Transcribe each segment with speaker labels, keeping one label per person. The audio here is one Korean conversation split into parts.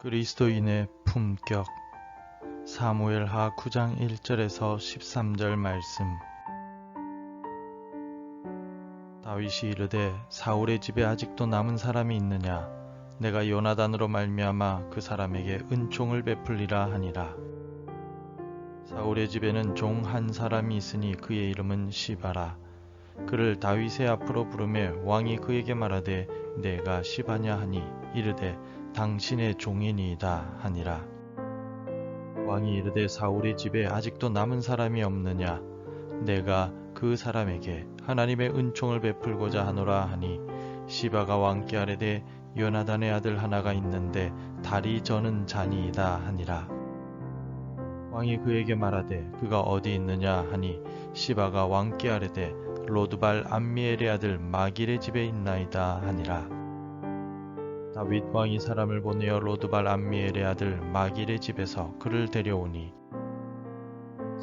Speaker 1: 그리스도인의 품격. 사무엘하 9장 1절에서 13절 말씀. 다윗이 이르되 사울의 집에 아직도 남은 사람이 있느냐? 내가 요나단으로 말미암아 그 사람에게 은총을 베풀리라 하니라. 사울의 집에는 종 한 사람이 있으니 그의 이름은 시바라. 그를 다윗의 앞으로 부르매 왕이 그에게 말하되 내가 시바냐 하니 이르되 당신의 종이니이다 하니라. 왕이 이르되 사울의 집에 아직도 남은 사람이 없느냐? 내가 그 사람에게 하나님의 은총을 베풀고자 하노라 하니 시바가 왕께 아뢰되 요나단의 아들 하나가 있는데 다리 저는 자니이다 하니라. 왕이 그에게 말하되 그가 어디 있느냐 하니 시바가 왕께 아뢰되 로드발 암미엘의 아들 마길의 집에 있나이다 하니라. 다윗 왕이 사람을 보내어 로드발 암미엘의 아들 마길의 집에서 그를 데려오니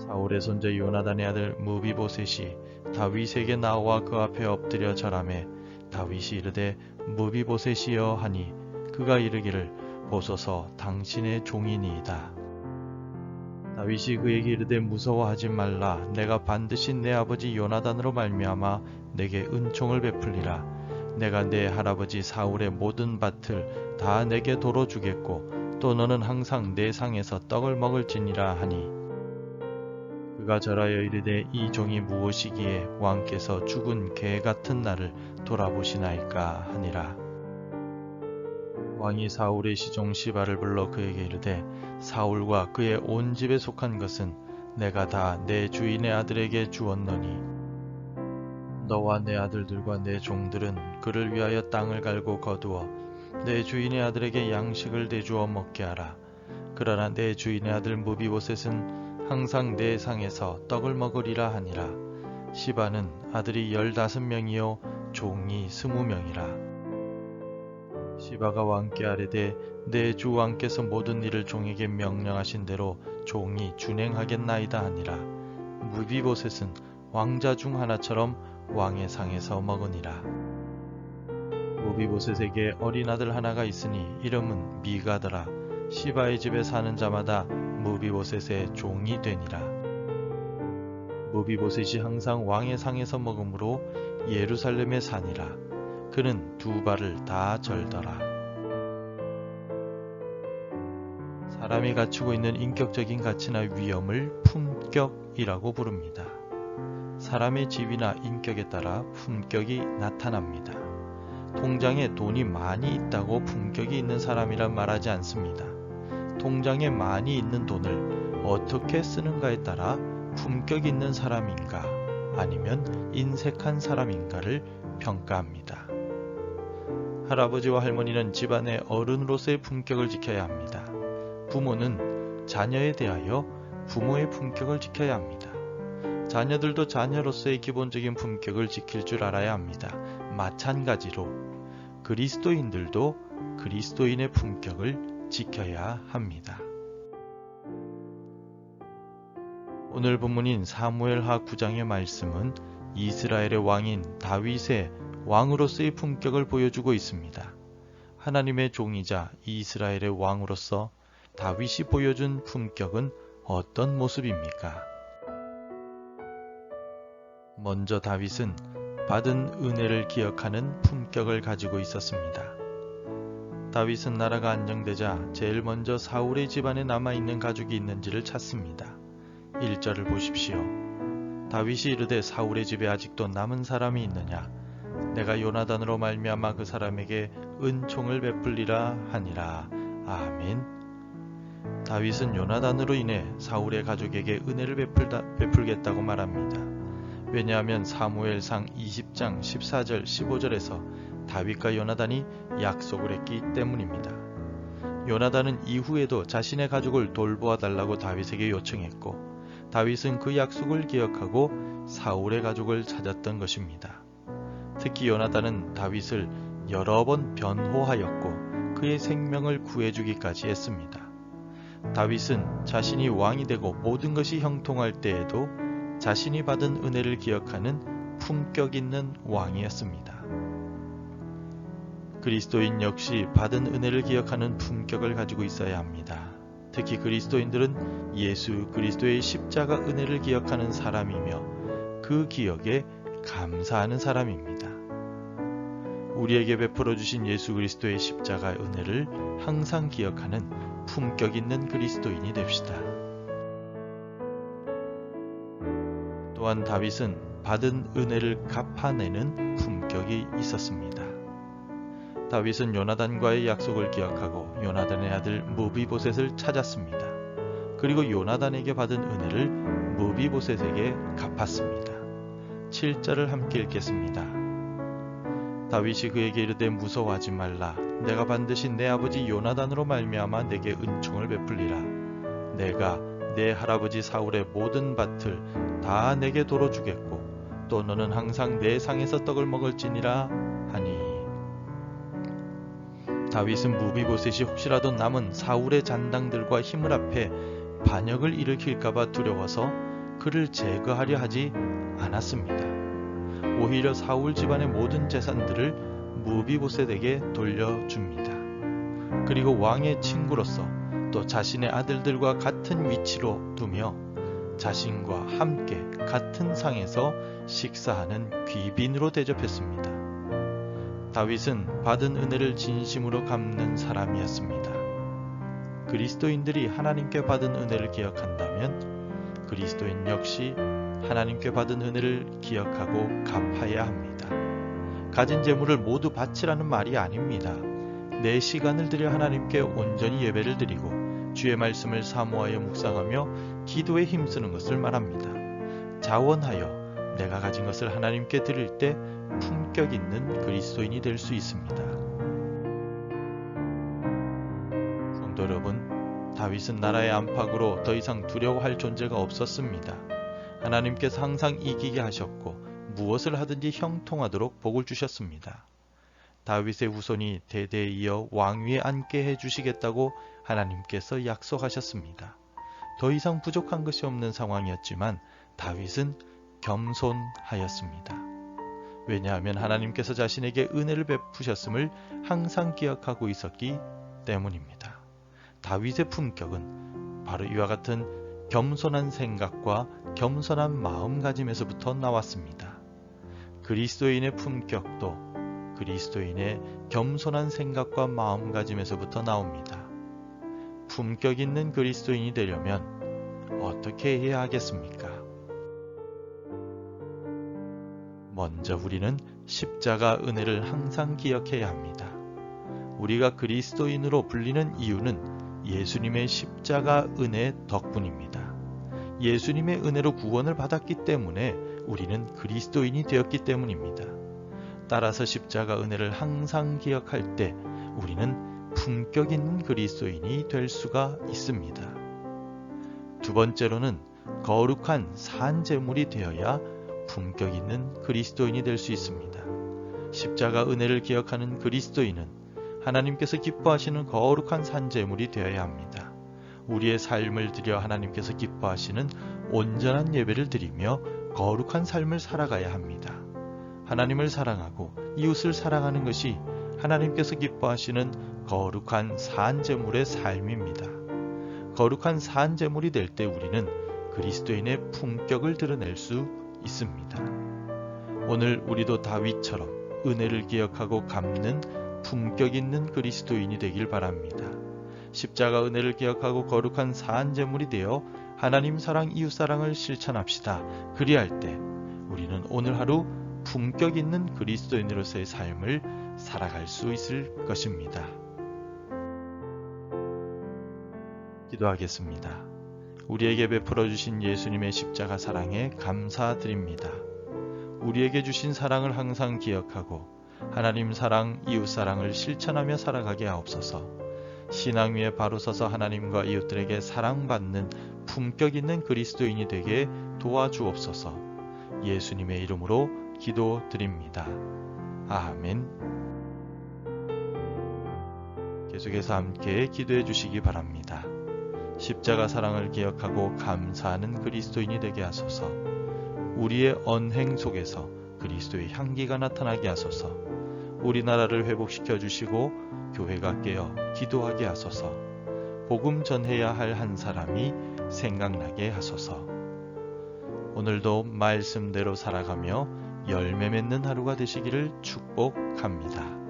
Speaker 1: 사울의 손자 요나단의 아들 무비보셋이 다윗에게 나와 그 앞에 엎드려 절하매 다윗이 이르되 무비보셋이여 하니 그가 이르기를 보소서 당신의 종이니이다. 다윗이 그에게 이르되 무서워하지 말라. 내가 반드시 내 아버지 요나단으로 말미암아 내게 은총을 베풀리라. 내가 내 할아버지 사울의 모든 밭을 다 내게 도로 주겠고 또 너는 항상 내 상에서 떡을 먹을지니라 하니 그가 절하여 이르되 이 종이 무엇이기에 왕께서 죽은 개 같은 나를 돌아보시나이까 하니라. 왕이 사울의 시종 시바를 불러 그에게 이르되 사울과 그의 온 집에 속한 것은 내가 다 내 주인의 아들에게 주었노니 너와 내 아들들과 내 종들은 그를 위하여 땅을 갈고 거두어 내 주인의 아들에게 양식을 대주어 먹게 하라. 그러나 내 주인의 아들 무비보셋은 항상 내 상에서 떡을 먹으리라 하니라. 시바는 아들이 15명이요 종이 20명이라. 시바가 왕께 아뢰되 내 주 왕께서 모든 일을 종에게 명령하신 대로 종이 준행하겠나이다 하니라. 무비보셋은 왕자 중 하나처럼 왕의 상에서 먹으니라. 무비보셋에게 어린 아들 하나가 있으니 이름은 미가더라. 시바의 집에 사는 자마다 무비보셋의 종이 되니라. 무비보셋이 항상 왕의 상에서 먹으므로 예루살렘에 사니라. 그는 두 발을 다 절더라. 사람이 갖추고 있는 인격적인 가치나 위엄을 품격이라고 부릅니다. 사람의 지위나 인격에 따라 품격이 나타납니다. 통장에 돈이 많이 있다고 품격이 있는 사람이란 말하지 않습니다. 통장에 많이 있는 돈을 어떻게 쓰는가에 따라 품격 있는 사람인가 아니면 인색한 사람인가를 평가합니다. 할아버지와 할머니는 집안의 어른으로서의 품격을 지켜야 합니다. 부모는 자녀에 대하여 부모의 품격을 지켜야 합니다. 자녀들도 자녀로서의 기본적인 품격을 지킬 줄 알아야 합니다. 마찬가지로 그리스도인들도 그리스도인의 품격을 지켜야 합니다. 오늘 본문인 사무엘하 9장의 말씀은 이스라엘의 왕인 다윗의 왕으로서의 품격을 보여주고 있습니다. 하나님의 종이자 이스라엘의 왕으로서 다윗이 보여준 품격은 어떤 모습입니까? 먼저 다윗은 받은 은혜를 기억하는 품격을 가지고 있었습니다. 다윗은 나라가 안정되자 제일 먼저 사울의 집안에 남아있는 가족이 있는지를 찾습니다. 1절을 보십시오. 다윗이 이르되 사울의 집에 아직도 남은 사람이 있느냐? 내가 요나단으로 말미암아 그 사람에게 은총을 베풀리라 하니라. 아멘. 다윗은 요나단으로 인해 사울의 가족에게 은혜를 베풀겠다고 말합니다. 왜냐하면 사무엘상 20장 14절 15절에서 다윗과 요나단이 약속을 했기 때문입니다. 요나단은 이후에도 자신의 가족을 돌보아 달라고 다윗에게 요청했고 다윗은 그 약속을 기억하고 사울의 가족을 찾았던 것입니다. 특히 요나단은 다윗을 여러 번 변호하였고 그의 생명을 구해주기까지 했습니다. 다윗은 자신이 왕이 되고 모든 것이 형통할 때에도 자신이 받은 은혜를 기억하는 품격 있는 왕이었습니다. 그리스도인 역시 받은 은혜를 기억하는 품격을 가지고 있어야 합니다. 특히 그리스도인들은 예수 그리스도의 십자가 은혜를 기억하는 사람이며 그 기억에 감사하는 사람입니다. 우리에게 베풀어 주신 예수 그리스도의 십자가 은혜를 항상 기억하는 품격 있는 그리스도인이 됩시다. 또한 다윗은 받은 은혜를 갚아내는 품격이 있었습니다. 다윗은 요나단과의 약속을 기억하고 요나단의 아들 무비보셋을 찾았습니다. 그리고 요나단에게 받은 은혜를 무비보셋에게 갚았습니다. 7절을 함께 읽겠습니다. 다윗이 그에게 이르되 무서워하지 말라. 내가 반드시 내 아버지 요나단으로 말미암아 내게 은총을 베풀리라. 내가 내 할아버지 사울의 모든 밭을 다 내게 도로 주겠고 또 너는 항상 내 상에서 떡을 먹을지니라 하니. 다윗은 무비보셋이 혹시라도 남은 사울의 잔당들과 힘을 합해 반역을 일으킬까봐 두려워서 그를 제거하려 하지 않았습니다. 오히려 사울 집안의 모든 재산들을 무비보셋에게 돌려줍니다. 그리고 왕의 친구로서 또 자신의 아들들과 같은 위치로 두며 자신과 함께 같은 상에서 식사하는 귀빈으로 대접했습니다. 다윗은 받은 은혜를 진심으로 갚는 사람이었습니다. 그리스도인들이 하나님께 받은 은혜를 기억한다면 그리스도인 역시 하나님께 받은 은혜를 기억하고 갚아야 합니다. 가진 재물을 모두 바치라는 말이 아닙니다. 내 시간을 들여 하나님께 온전히 예배를 드리고 주의 말씀을 사모하여 묵상하며 기도에 힘쓰는 것을 말합니다. 자원하여 내가 가진 것을 하나님께 드릴 때 품격 있는 그리스도인이 될 수 있습니다. 성도 여러분, 다윗은 나라의 안팎으로 더 이상 두려워할 존재가 없었습니다. 하나님께서 항상 이기게 하셨고 무엇을 하든지 형통하도록 복을 주셨습니다. 다윗의 후손이 대대에 이어 왕위에 앉게 해주시겠다고 하나님께서 약속하셨습니다. 더 이상 부족한 것이 없는 상황이었지만 다윗은 겸손하였습니다. 왜냐하면 하나님께서 자신에게 은혜를 베푸셨음을 항상 기억하고 있었기 때문입니다. 다윗의 품격은 바로 이와 같은 겸손한 생각과 겸손한 마음가짐에서부터 나왔습니다. 그리스도인의 품격도 그리스도인의 겸손한 생각과 마음가짐에서부터 나옵니다. 품격 있는 그리스도인이 되려면 어떻게 해야 하겠습니까? 먼저 우리는 십자가 은혜를 항상 기억해야 합니다. 우리가 그리스도인으로 불리는 이유는 예수님의 십자가 은혜 덕분입니다. 예수님의 은혜로 구원을 받았기 때문에 우리는 그리스도인이 되었기 때문입니다. 따라서 십자가 은혜를 항상 기억할 때 우리는 품격 있는 그리스도인이 될 수가 있습니다. 두 번째로는 거룩한 산제물이 되어야 품격 있는 그리스도인이 될 수 있습니다. 십자가 은혜를 기억하는 그리스도인은 하나님께서 기뻐하시는 거룩한 산제물이 되어야 합니다. 우리의 삶을 들여 하나님께서 기뻐하시는 온전한 예배를 드리며 거룩한 삶을 살아가야 합니다. 하나님을 사랑하고 이웃을 사랑하는 것이 하나님께서 기뻐하시는 거룩한 산제물의 삶입니다. 거룩한 산제물이 될 때 우리는 그리스도인의 품격을 드러낼 수 있습니다. 오늘 우리도 다윗처럼 은혜를 기억하고 갚는 품격 있는 그리스도인이 되길 바랍니다. 십자가 은혜를 기억하고 거룩한 산제물이 되어 하나님 사랑, 이웃 사랑을 실천합시다. 그리할 때 우리는 오늘 하루 품격 있는 그리스도인으로서의 삶을 살아갈 수 있을 것입니다. 기도하겠습니다. 우리에게 베풀어 주신 예수님의 십자가 사랑에 감사드립니다. 우리에게 주신 사랑을 항상 기억하고 하나님 사랑, 이웃 사랑을 실천하며 살아가게 하옵소서. 신앙 위에 바로 서서 하나님과 이웃들에게 사랑받는 품격 있는 그리스도인이 되게 도와주옵소서. 예수님의 이름으로 기도드립니다. 아멘. 계속해서 함께 기도해 주시기 바랍니다. 십자가 사랑을 기억하고 감사하는 그리스도인이 되게 하소서. 우리의 언행 속에서 그리스도의 향기가 나타나게 하소서. 우리나라를 회복시켜 주시고 교회가 깨어 기도하게 하소서. 복음 전해야 할 한 사람이 생각나게 하소서. 오늘도 말씀대로 살아가며 열매 맺는 하루가 되시기를 축복합니다.